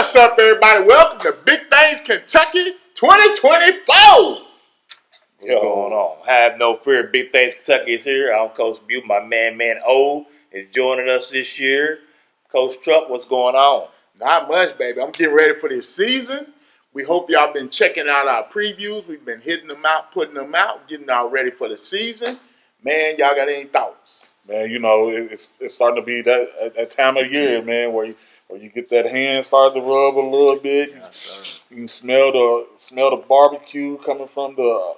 What's up, everybody? Welcome to Big Things Kentucky 2024. What's going on? Have no fear. Big Things Kentucky is here. I'm Coach Butte. My man O is joining us this year. Coach Truck, what's going on? Not much, baby. I'm getting ready for this season. We hope y'all been checking out our previews. We've been hitting them out, putting them out, getting y'all ready for the season. Man, y'all got any thoughts? Man, you know, it's starting to be that time of year, man, where you get that hand start to rub a little bit. You can smell the barbecue coming from the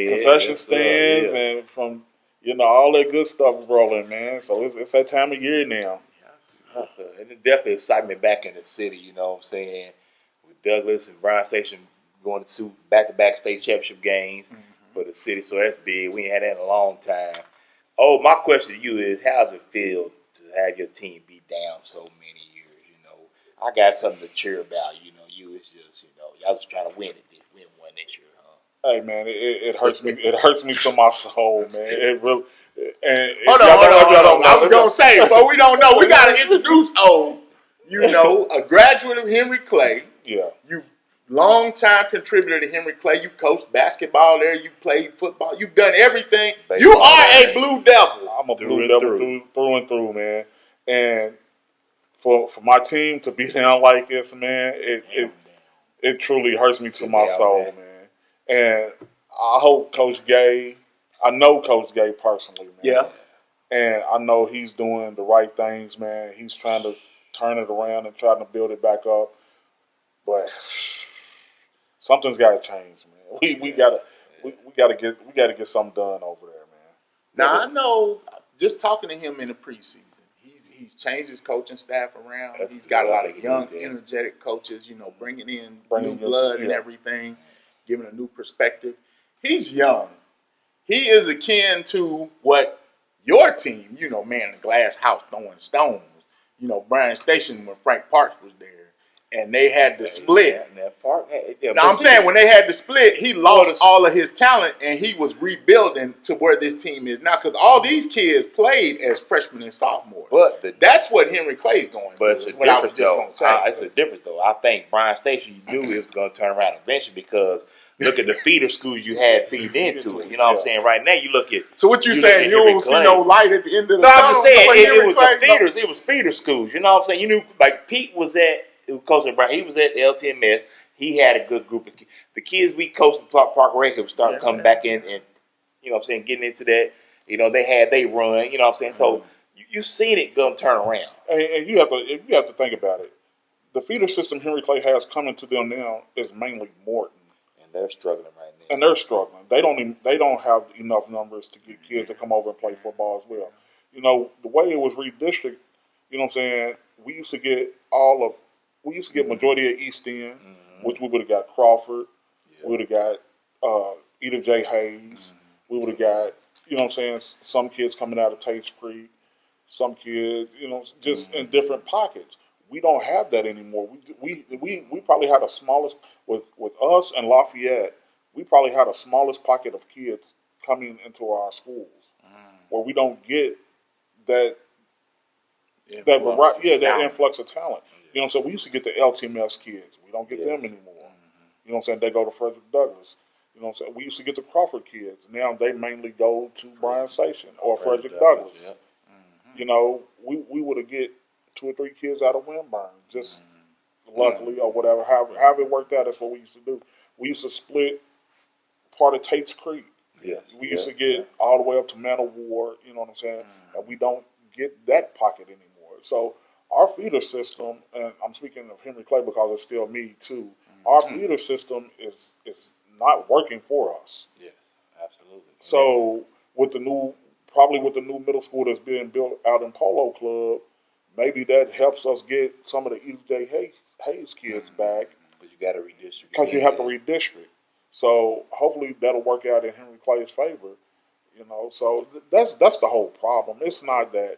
concession stands and from all that good stuff rolling, man. So it's that time of year now. And it's definitely excitement back in the city. You know what I'm saying? With Douglas and Bryan Station going to back-to-back state championship games for the city, so that's big. We ain't had that in a long time. Oh, my question to you is, how does it feel to have your team be down so many years? You know, I got something to cheer about. You know, it's just, y'all just trying to win one next year, huh? Hey, man, it hurts me. It hurts me to my soul, man. It really. And Hold on. I was gonna say, but we don't know. We gotta introduce a graduate of Henry Clay. Yeah. You long-time contributor to Henry Clay. You coached basketball there. You played football. You've done everything. You are a Blue Devil. I'm a Blue Devil through and through, man. And for my team to be down like this, man, it truly hurts me to my soul, man. And I hope I know Coach Gay personally, man. Yeah. And I know he's doing the right things, man. He's trying to turn it around and trying to build it back up. But something's got to change, man. We gotta get something done over there, man. Now I know, just talking to him in the preseason, he's changed his coaching staff around. He's got a lot of young, energetic coaches, bringing in new blood and everything, giving a new perspective. He's young. He is akin to what your team, man, the glass house throwing stones. Bryan Station when Frank Parks was there. And they had to split. Now, I'm saying when they had to split, he lost all of his talent, and he was rebuilding to where this team is now. Because all these kids played as freshmen and sophomores. But that's what Henry Clay's going. But it's a difference, though. It's a difference, though. I think Bryan Station, you knew it was going to turn around eventually because look at the feeder schools you had feed into it. You know what I'm saying? Right now, you look at. So what you saying? You don't see no light at the end of the tunnel? No, I'm just saying it was the feeders. It was feeder schools. You know what I'm saying? You knew, like Pete was at. Coach Brown, he was at the LTMS. He had a good group of kids. The kids we coached at Park Ray started coming back in and, getting into that. They had they run. You know what I'm saying? So you seen it going to turn around. And you have to think about it. The feeder system Henry Clay has coming to them now is mainly Morton, and they're struggling right now. And they're struggling. They don't have enough numbers to get kids to come over and play football as well. The way it was redistricted. You know what I'm saying? We used to get majority of East End, which we would have got Crawford. Yeah. We would have got Edith J. Hayes. We would have got, some kids coming out of Tates Creek. Some kids, just in different pockets. We don't have that anymore. We probably had the smallest, with us and Lafayette, we probably had the smallest pocket of kids coming into our schools where we don't get that influx of talent. So we used to get the LTMS kids. We don't get them anymore. You know what I'm saying? They go to Frederick Douglass. You know what I'm saying? We used to get the Crawford kids. Now they mainly go to Bryan Station or Frederick Douglass. Yep. We would have get 2 or 3 kids out of Wimburn. Just luckily or whatever. However it worked out, that's what we used to do. We used to split part of Tates Creek. Yes. We used to get all the way up to Manor Ward. You know what I'm saying? And we don't get that pocket anymore. So our feeder system, and I'm speaking of Henry Clay because it's still me too, our feeder system is not working for us. Yes, absolutely. So with the new middle school that's being built out in Polo Club, maybe that helps us get some of the Edith J. Hayes kids back. But you got to redistrict. Because you have to redistrict. So hopefully that'll work out in Henry Clay's favor. So that's the whole problem. It's not that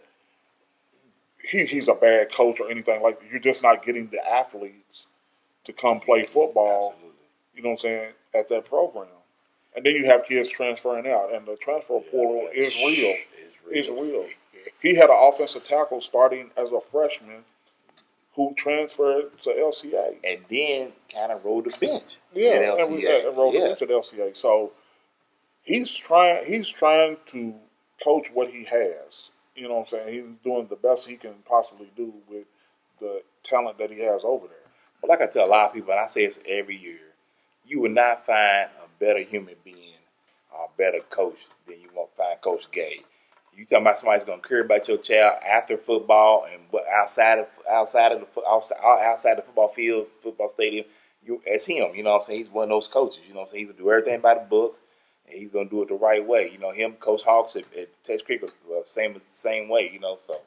he's a bad coach or anything like that. You're just not getting the athletes to come play football. Absolutely. You know what I'm saying, at that program. And then you have kids transferring out, and the transfer portal is real. It's real. He had an offensive tackle starting as a freshman who transferred to LCA. And then kind of rode the bench. Yeah, at LCA. and rode the bench at LCA. So he's trying to coach what he has. You know what I'm saying? He's doing the best he can possibly do with the talent that he has over there. But like I tell a lot of people, and I say this every year, you will not find a better human being or a better coach than you won't find Coach Gay. You talking about somebody's going to care about your child after football and outside the football field, football stadium. It's him. You know what I'm saying? He's one of those coaches. You know what I'm saying? He's going to do everything by the book, and he's going to do it the right way. You know, him, Coach Hawks at Texas Creek, same way. You know, so.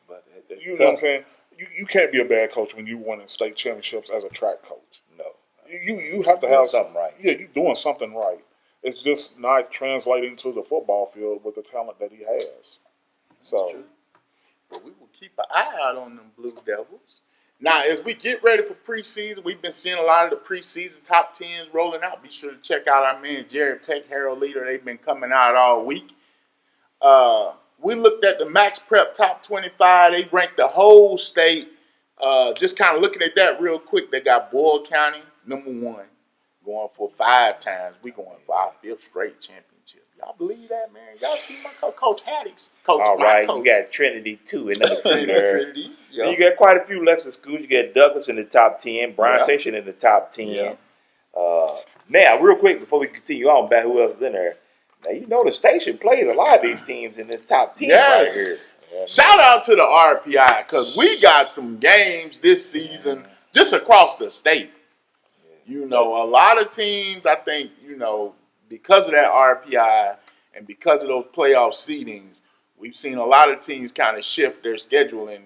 But it's you tough. know what I'm saying? You can't be a bad coach when you winning state championships as a track coach. No. You have to have something right. Yeah, you're doing something right. It's just not translating to the football field with the talent that he has. So, but we will keep an eye out on them Blue Devils. Now, as we get ready for preseason, we've been seeing a lot of the preseason top 10s rolling out. Be sure to check out our man Jared Peck, Harold Leader. They've been coming out all week. We looked at the Max Prep top 25. They ranked the whole state. Just kind of looking at that real quick, they got Boyle County, number 1. Going for 5 times. We going for our 5th straight championship. Y'all believe that, man? Y'all see my Coach Haddix. All right, you got Trinity 2 in number 2 there. Trinity, yep. You got quite a few Lexus schools. You got Douglas in the top 10, Bryan Station in the top 10. Yeah. Now, real quick before we continue on back, who else is in there? Now, you know the station plays a lot of these teams in this top 10 right here. Yeah, shout out to the RPI because we got some games this season just across the state. You know, a lot of teams, I think, you know, because of that RPI and because of those playoff seedings, we've seen a lot of teams kind of shift their scheduling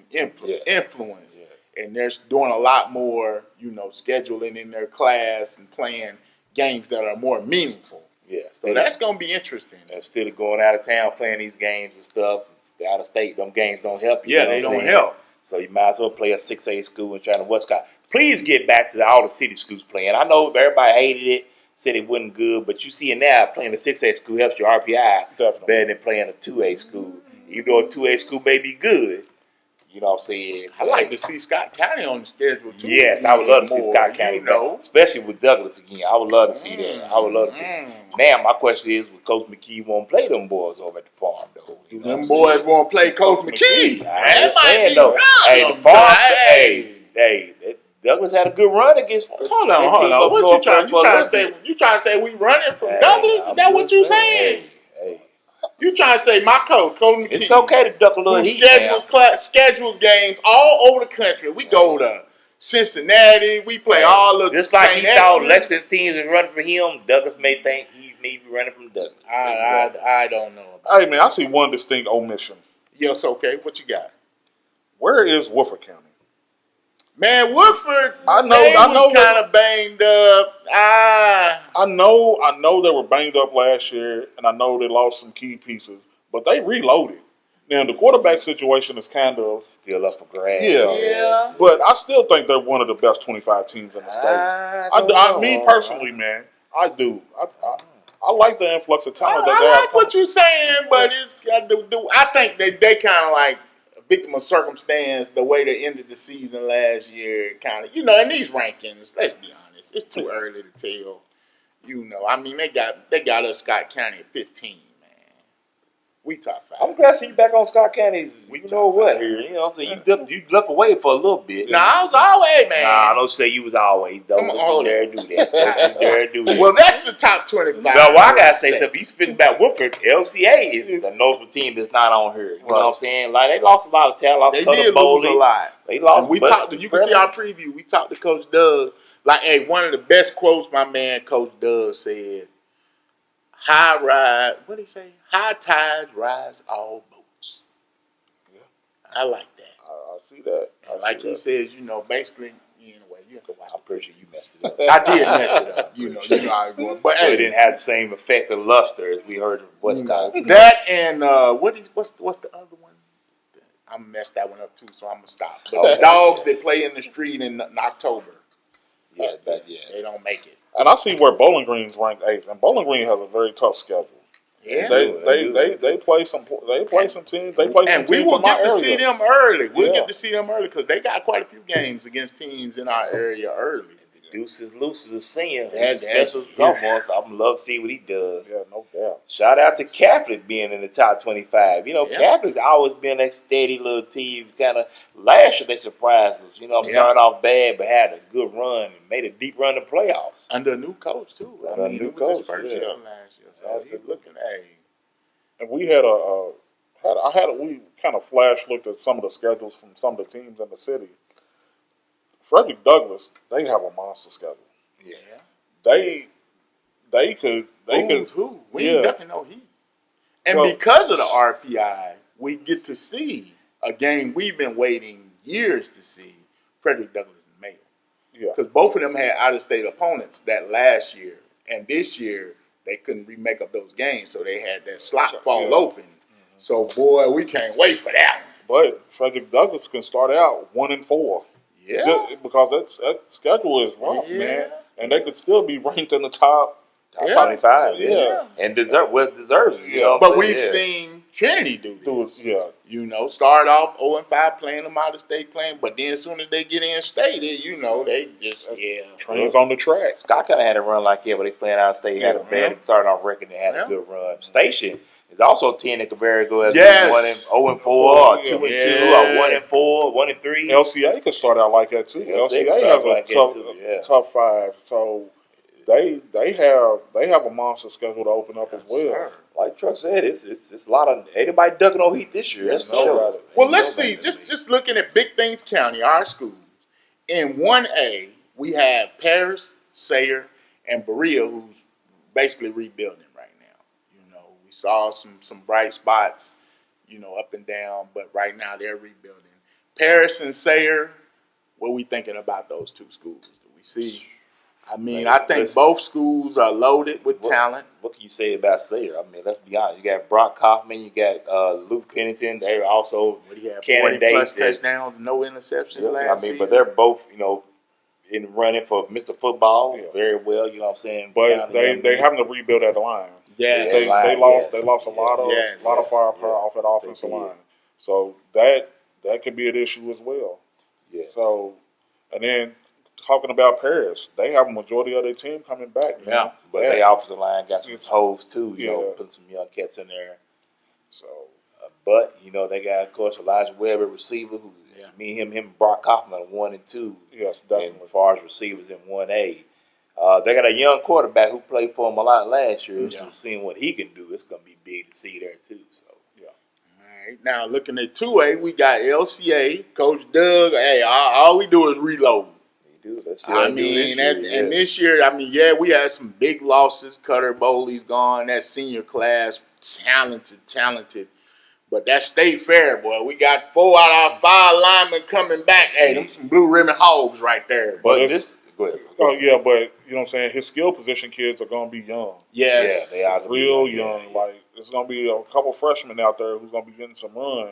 influence. Yeah. And they're doing a lot more, you know, scheduling in their class and playing games that are more meaningful. Yeah. So that's going to be interesting. Instead of going out of town playing these games and stuff, out of state, them games don't help you. Yeah, they don't help. So you might as well play a 6A school and try to what's got. Please get back to all the city schools playing. I know everybody hated it, said it wasn't good, but you see it now, playing a 6A school helps your RPI better than playing a 2A school. Even though a 2A school may be good, you know what I'm saying? I like to see Scott County on the schedule, too. Yes, I would love to see Scott County, especially with Douglas again. I would love to see that. I would love to see that. Now, my question is, would Coach McKee want to play them boys over at the farm, though? Do them boys want to play Coach McKee? That might be though. Hey, the farm, Douglas had a good run against. Hold on. What you trying to say? You trying to say we running from Douglas? Is that what you saying? Hey. You trying to say my Coach McKee? It's okay to duck a little heat. Schedules games all over the country. We go to Cincinnati. We play all the just like he thought Lexus teams is running for him. Douglas may think he may be running from Douglas. I don't know. Hey man, I see one distinct omission. Yes, okay. What you got? Where is Woodford County? Man, Woodford, I know was kind of banged up. I know they were banged up last year, and I know they lost some key pieces, but they reloaded. Now, the quarterback situation is kind of still up for grabs. Yeah. But I still think they're one of the best 25 teams in the state. Me personally, man, I do. I like the influx of talent that they have. I like what you're saying, but it's I think they kind of like victim of circumstance, the way they ended the season last year, kind of, you know, in these rankings, let's be honest, it's too early to tell. You know, I mean, they got us Scott County at 15, man. We top 5. I'm glad to see you back on Scott County. You know what here? You know, so you left away for a little bit. Nah, I was always, man. Nah, I don't say you was always, though. Don't you dare do that. Don't you dare do that. Well, that's the top 25. No, well, I gotta say something. You speaking about Woodford, LCA is the notable team that's not on here. You know what I'm saying? Like, they lost a lot of talent. They did lose a lot. They lost. We talked. You can see our preview. We talked to Coach Doug. Like, hey, one of the best quotes my man Coach Doug said. What did he say? High tides rise all boats. Yeah. I like that. I see that. Like he says, you know, basically, anyway, you have to watch. I'm pretty sure you messed it up. I did mess it up. You know how it goes. But so it didn't have the same effect of luster as we heard from Westcott. That and what's the other one? I'm gonna mess that one up too, so I'm gonna stop. But the dogs that play in the street in October. Yeah, they don't make it. And I see where Bowling Green's ranked 8th, and Bowling Green has a very tough schedule. Yeah. They play some teams. They play some and we teams will from my get to area. see them early. We'll Yeah. get to see them early because they got quite a few games against teams in our area early. Deuces Luce is a senior. That's Special sophomore, so I'm love to see what he does. Yeah, no doubt. Shout out to Catholic being in the top 25. You know, Yeah. Catholic's always been that steady little team. Kind of last year they surprised us. You know, started off bad but had a good run and made a deep run to playoffs. Under a new coach too. Under a new it was his coach, first yeah. year last year, so he's looking. Hey, And we we kind of flash looked at some of the schedules from some of the teams in the city. Frederick Douglass, they have a monster schedule. Yeah. They could. who? We Yeah. definitely know he. And Well, because of the RPI, we get to see a game we've been waiting years to see. Frederick Douglass and Mayo. Yeah. Because both of them had out-of-state opponents that last year, and this year they couldn't remake up those games, so they had that slot fall open. So, boy, we can't wait for that one. But Frederick Douglass can start out 1-4. Yeah. Just because that schedule is rough, Yeah. man. And they could still be ranked in the top Yeah. 25. Yeah. And deserves it. You Yeah. know But what I'm we've saying? seen Trinity do this. Yeah. You know, start off 0-5 playing them out of state playing, but then as soon as they get in state, you know, they just, Trains on the track. Scott kind of had a run like that, but they playing out of state. Had a bad starting off record and had a good run. Station is also 10 that could very go as 0-4 or 2-2 or 1-4, 1-3. LCA could start out like that too. LCA has a tough 5, so they have a monster schedule to open up as well. Sir. Like Truck said, it's a lot of anybody ducking on Heat this year. That's sure. Well, let's see. Just looking at Big Things County, our schools. In 1A, we have Paris, Sayre, and Berea, who's basically rebuilding right now. You know, we saw some bright spots, you know, up and down, but right now they're rebuilding. Paris and Sayre, what are we thinking about those two schools? Do we see? I mean, I think both schools are loaded with talent. What can you say about Sayre? I mean, let's be honest. You got Brock Kaufman, you got Luke Pennington. They're also 40-plus candidates. touchdowns, no interceptions last season. But they're both, you know, in running for Mr. Football very well. You know what I'm saying? But they having to rebuild that line. Yeah, they lost a lot of firepower off that offensive line. So that could be an issue as well. Yeah. So, and then talking about Paris, they have a majority of their team coming back. Yeah, but their offensive line got some holes too. You know, putting some young cats in there. So, but you know they got of course Elijah Webb at receiver. Who me and him and Brock Kaufman are 1 and 2. Yes, definitely. And as far as receivers in 1A, they got a young quarterback who played for them a lot last year. So seeing what he can do, it's going to be big to see there too. So all right, now looking at 2A, we got LCA, Coach Doug. Hey, all we do is reload. Let's see I mean, and this year, I mean, we had some big losses. Cutter Bowley's gone. That senior class, talented. But that state fair, boy, we got 4 out of 5 linemen coming back. Hey, them some blue ribbon hogs right there. But go ahead. But you know what I'm saying? His skill position kids are going to be young. Yes. Yeah, they are real young. Like, there's going to be a couple freshmen out there who's going to be getting some run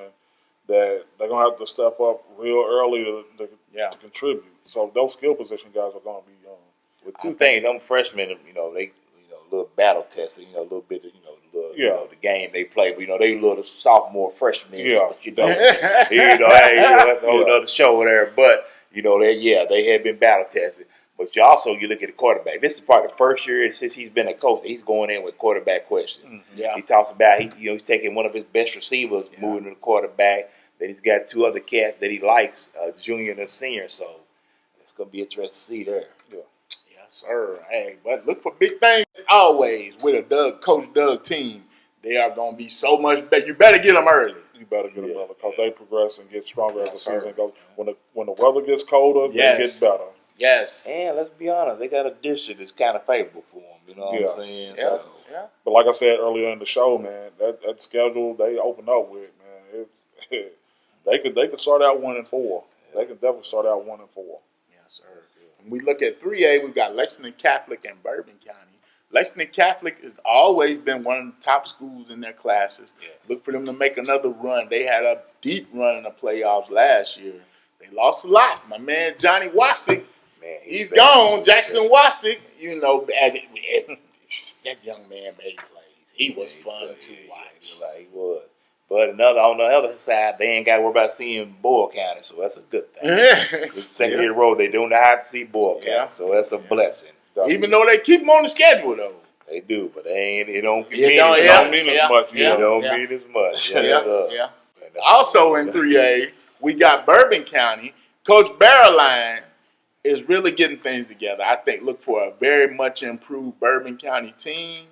that they're going to have to step up real early to contribute. So those skill position guys are going to be young. With two things, them freshmen, you know, they, you know, a little battle tested, you know, a little bit of, you know, the game they play. But, you know, they little sophomore freshmen. Yeah. But, you know, that's a whole other show there. But, you know, they had been battle tested. But you look at the quarterback. This is probably the first year since he's been a coach that he's going in with quarterback questions. Mm-hmm. Yeah. He talks about he's taking one of his best receivers, moving to the quarterback. Then he's got 2 other cats that he likes, junior and a senior. So it's going to be interesting to see there. Yeah. Yes, sir. Hey, but look for big things always with a Coach Doug team. They are going to be so much better. You better get them early. You better get them early because they progress and get stronger as the season goes. When the weather gets colder, they get better. Yes. And let's be honest, they got a district that's kind of favorable for them. You know what I'm saying? Yeah. So. Yeah. But like I said earlier in the show, man, that schedule they open up with, man, they could start out 1-4. They could definitely start out 1-4. Yes, sir. When we look at 3A, we've got Lexington Catholic and Bourbon County. Lexington Catholic has always been one of the top schools in their classes. Yes. Look for them to make another run. They had a deep run in the playoffs last year. They lost a lot. My man Johnny Wasick, he's gone. Jackson Wasick, you know, that young man made plays. He was fun to watch. He was. But on the other side, they ain't got to worry about seeing Boyle County, so that's a good thing. The second year in a row, they don't have to see Boyle County, so that's a blessing. Even though they keep them on the schedule, though. They do, but it don't mean as much. It don't mean as much. Yeah. Also in 3A, we got Bourbon County. Coach Barreline is really getting things together. I think look for a very much improved Bourbon County team.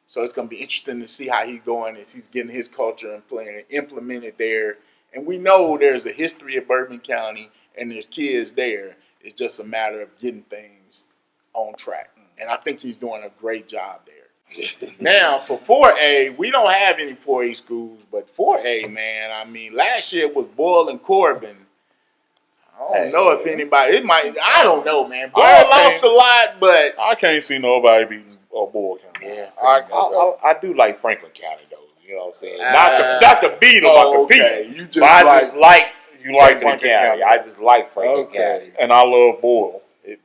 So it's going to be interesting to see how he's going as he's getting his culture and implemented there. And we know there's a history of Bourbon County and there's kids there. It's just a matter of getting things on track. And I think he's doing a great job there. Now, for 4A, we don't have any 4A schools, but 4A, man, I mean, last year was Boyle and Corbin. I don't know if anybody, I don't know, man. Boyle lost a lot, but I can't see nobody beating Boyle County. Yeah, I do like Franklin County, though. You know what I'm saying? Not to beat them, You just I just like Franklin County. I just like Franklin County. And I love Boyle. Yeah.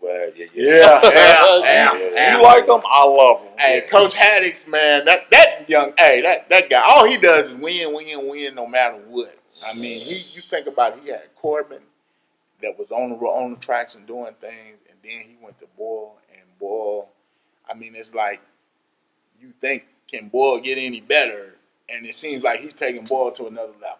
You like them? I love them. Hey, Coach Haddix, man, that guy, all he does is win, no matter what. I mean, you think about it, he had Corbin that was on the tracks and doing things, and then he went to Boyle, and Boyle, I mean, it's like you think, can Boyle get any better? And it seems like he's taking Boyle to another level.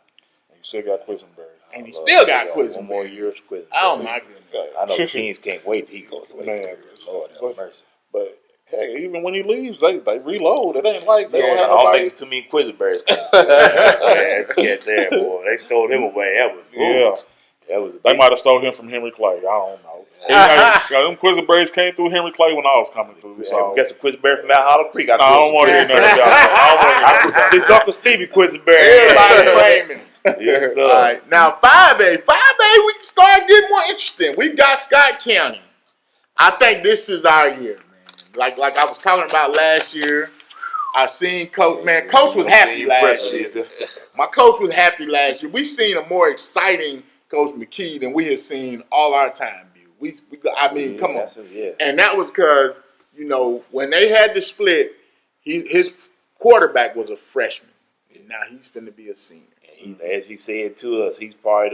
And you still got Quisenberry. And he still got Quisenberry. One more year of Quisenberry. Oh, my goodness. I know the teams can't wait till he goes away. Man, Lord have mercy. But, hey, even when he leaves, they reload. It ain't like they don't have I don't nobody. think it's too many Quisenberries. Get there, boy. They stole him away. They might have stole him from Henry Clay. I don't know. Them Quisenberries came through Henry Clay when I was coming through. So. Got some Quisenberry from out Hollow Creek. I don't want to hear none of that. It's Uncle Stevie Quisenberry. Everybody claiming. Yes, sir. All right. Now, 5A, we can start getting more interesting. We've got Scott County. I think this is our year, man. Like I was talking about last year, I seen Coach, man. Coach was happy last year. My coach was happy last year. We seen a more exciting Coach McKee than we had seen all our time. Come on. And that was because, when they had the split, his quarterback was a freshman. And now he's going to be a senior. As he said to us, he's got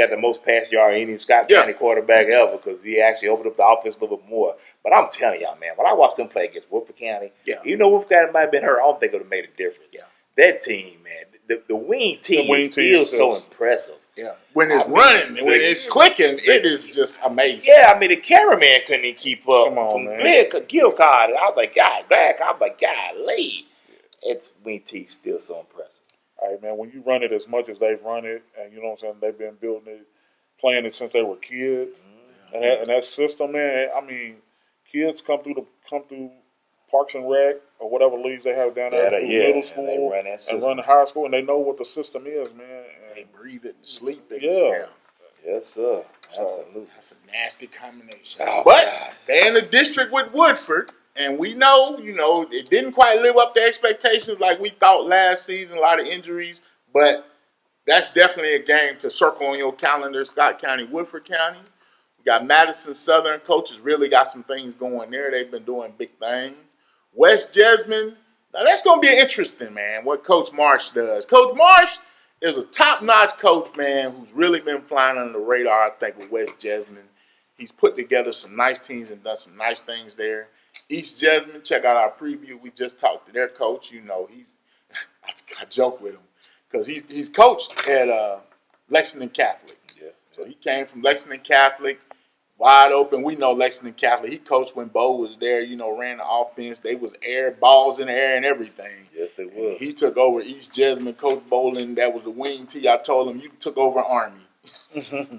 the most pass yard any Scott County quarterback ever because he actually opened up the offense a little bit more. But I'm telling y'all, man, when I watched them play against Woodford County, Woodford County might have been hurt. I don't think it would have made a difference. Yeah. That team, man, the wing team is still so impressive. Yeah. When it's running and when it's clicking, it is just amazing. Yeah, I mean, the cameraman couldn't even keep up. Come on, man. Gilcard, I was like, golly. It's wing team still so impressive. Hey, man, when you run it as much as they've run it, and you know what I'm saying, they've been building it, playing it since they were kids, and that system, man, I mean, kids come through Parks and Rec or whatever leagues they have down there, middle school and run the high school, and they know what the system is, man. And they breathe it and sleep it. Yeah. Yes, sir. Absolutely. That's a nasty combination. But they're in the district with Woodford. And we know, it didn't quite live up to expectations like we thought last season, a lot of injuries. But that's definitely a game to circle on your calendar, Scott County, Woodford County. We got Madison Southern. Coaches really got some things going there. They've been doing big things. West Jessamine. Now, that's going to be interesting, man, what Coach Marsh does. Coach Marsh is a top-notch coach, man, who's really been flying under the radar, I think, with West Jessamine. He's put together some nice teams and done some nice things there. East Jessamine, check out our preview. We just talked to their coach. I joke with him because he's coached at Lexington Catholic. Yeah. So he came from Lexington Catholic, wide open. We know Lexington Catholic. He coached when Bo was there, ran the offense. They was air balls in the air and everything. Yes, they were. He took over East Jessamine. Coach Bolin, that was the wing tee. I told him, you took over Army.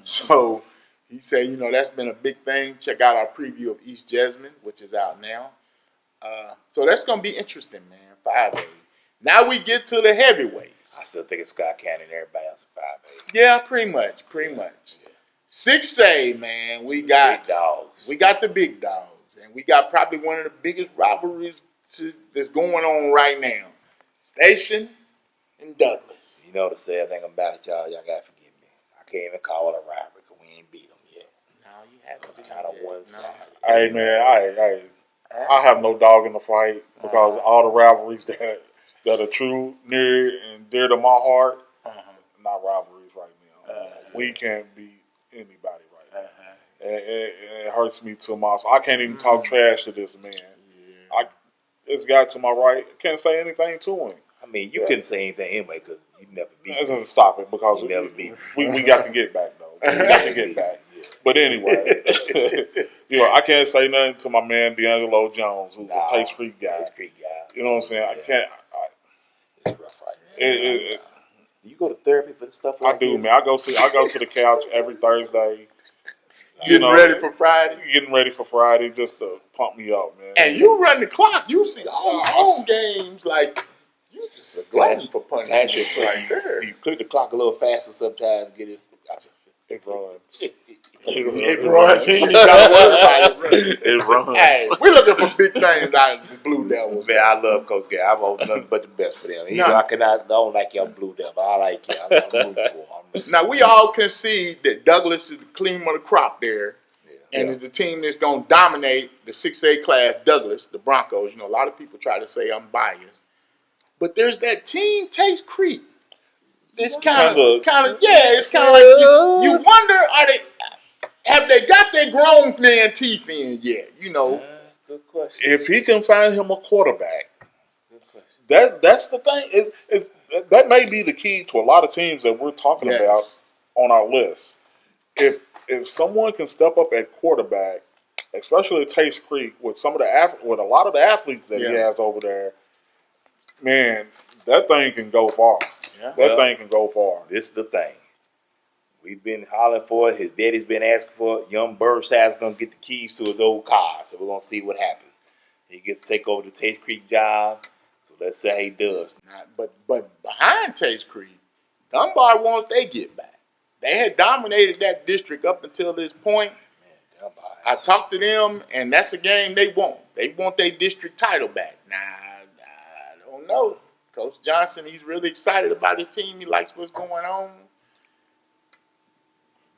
So he said, that's been a big thing. Check out our preview of East Jessamine, which is out now. So that's going to be interesting, man, 5A. Now we get to the heavyweights. I still think it's Scott County and everybody else is 5A. Yeah, pretty much. Yeah. 6A, man, we got big dogs. We got the big dogs. And we got probably one of the biggest rivalries that's going on right now. Station and Douglas. You know the sad thing about it, y'all got to forgive me. I can't even call it a rivalry because we ain't beat them yet. No, you haven't. It's kind of one side. Hey, man, I have no dog in the fight because all the rivalries that are true, near and dear to my heart, not rivalries right now. We can't beat anybody right now. And it hurts me too much. I can't even talk trash to this man. This guy to my right, can't say anything to him. I mean, you couldn't say anything anyway because you never beat him. Doesn't stop it because we got to get back, though. We got to get back. But anyway, I can't say nothing to my man D'Angelo Jones, who's a Taste Creek guy. You know what I'm saying? I can't. It's rough right now. You go to therapy for stuff like this? I do, man. I go to the couch every Thursday. Getting ready for Friday? Getting ready for Friday just to pump me up, man. And you run the clock. You see all the home games. Like, you just a glutton for punishment right there. You click the clock a little faster sometimes. Get it. It runs. It runs. He ain't got to worry about it. It runs. Hey, we're looking for big things out of the Blue Devils. Man, I love Coach Gay. I want nothing but the best for them. I don't like y'all Blue Devil. I like y'all. I'm rooting for them. Now, we all concede that Douglas is the cream of the crop there. And is the team that's going to dominate the 6A class, Douglas, the Broncos. You know, a lot of people try to say I'm biased. But there's that team, Taste Creek. It's kind of, it's kind of like you wonder, have they got their grown man teeth in yet? You know. Good question. If he can find him a quarterback, that's the thing. That may be the key to a lot of teams that we're talking about on our list. If someone can step up at quarterback, especially at Taste Creek, with a lot of the athletes that he has over there, man, that thing can go far. That thing can go far. This is the thing. We've been hollering for it. His daddy's been asking for it. Young Birdside's going to get the keys to his old car, so we're going to see what happens. He gets to take over the Taste Creek job, so let's say he does. But behind Taste Creek, Dunbar wants they get back. They had dominated that district up until this point. Man, I talked to them, and that's a game they want. They want their district title back. Now, I don't know. Coach Johnson, he's really excited about his team. He likes what's going on.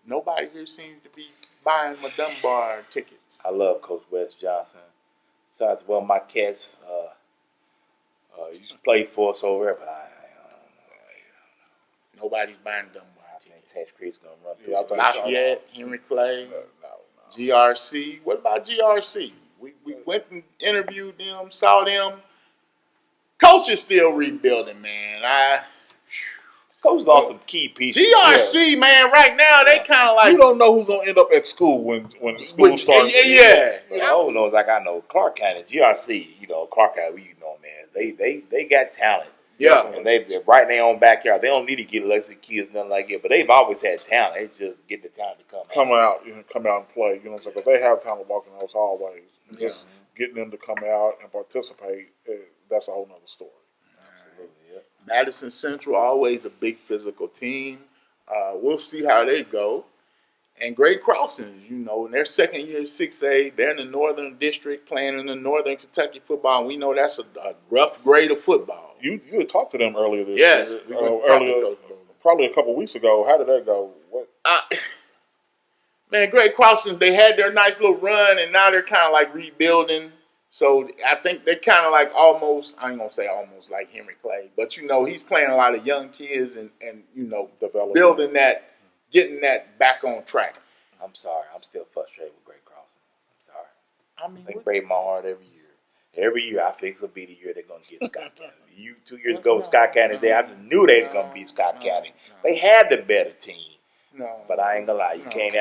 Nobody here seems to be buying my Dunbar tickets. I love Coach Wes Johnson. Besides, well, my cats used to play for us over there, but I don't know. Nobody's buying Dunbar. I think Taste Creek's going to run through. Lafayette, Henry Clay, GRC. What about GRC? We went and interviewed them, saw them. Coach is still rebuilding, man. Coach lost some key pieces. GRC, man, right now, they kind of like... You don't know who's going to end up at school when school starts. Yeah. Who knows? Like I know Clark County, GRC, Clark County, man, they got talent. Yeah. And they right in their own backyard. They don't need to get elected kids, nothing like that. But they've always had talent. It's just get the talent to come out and play. You know what I'm saying? Because they have talent walking those hallways. Just getting them to come out and participate, that's a whole nother story. Absolutely, yeah. Madison Central, always a big physical team. We'll see how they go. And Great Crossings, in their second year 6A, they're in the Northern District playing in the Northern Kentucky football, and we know that's a rough grade of football. You had talked to them earlier this year. Earlier, probably a couple of weeks ago. How did that go? What? Man, Great Crossings, they had their nice little run, and now they're kind of like rebuilding. So I think they're kind of like almost, I ain't going to say almost like Henry Clay, but, he's playing a lot of young kids and building that, getting that back on track. I'm sorry. I'm still frustrated with Great Crossing. I'm sorry. They break my heart every year. Every year I think it'll be the year they're going to get Scott County. 2 years ago, Scott County I just knew they was going to beat Scott County. They had the better team. No. But I ain't going to lie. You can't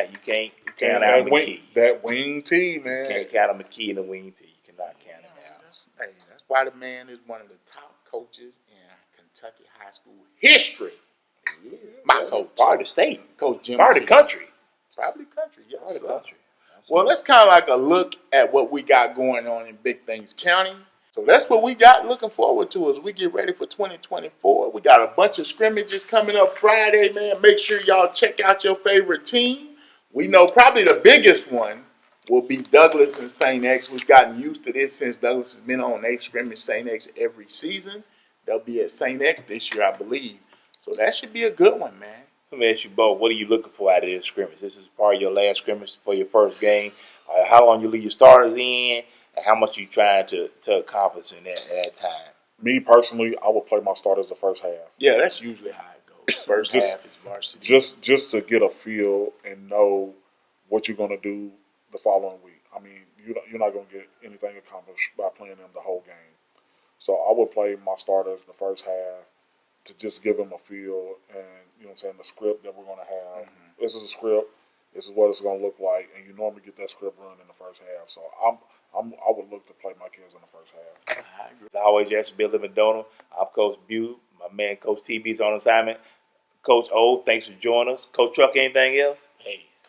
count out McKee. That wing team, man. You can't count out McKee in the wing team. You cannot count him out. That's why the man is one of the top coaches in Kentucky high school history. My coach. Part of the state. Coach Jim. Part of the country. Probably country, yes. Part of the country. Well, that's kind of like a look at what we got going on in Big Things County. So that's what we got looking forward to as we get ready for 2024. We got a bunch of scrimmages coming up Friday, man. Make sure y'all check out your favorite team. We know probably the biggest one will be Douglas and St. X. We've gotten used to this since Douglas has been on 8 scrimmage St. X every season. They'll be at St. X this year, I believe. So that should be a good one, man. Let me ask you both, what are you looking for out of this scrimmage? This is part of your last scrimmage for your first game. How long you leave your starters in? And how much you trying to accomplish in that time? Me personally, I would play my starters the first half. Yeah, that's usually how it goes. First half is varsity. Just to get a feel and know what you're going to do the following week. I mean, you're not going to get anything accomplished by playing them the whole game. So I would play my starters the first half to just give them a feel and, you know what I'm saying, the script that we're going to have. Mm-hmm. This is a script. This is what it's going to look like. And you normally get that script run in the first half. So I would look to play my kids in the first half. As always, yes, Billy McDonald. I'm Coach Bew. My man, Coach TB's on assignment. Coach O, thanks for joining us. Coach Truck, anything else? Peace.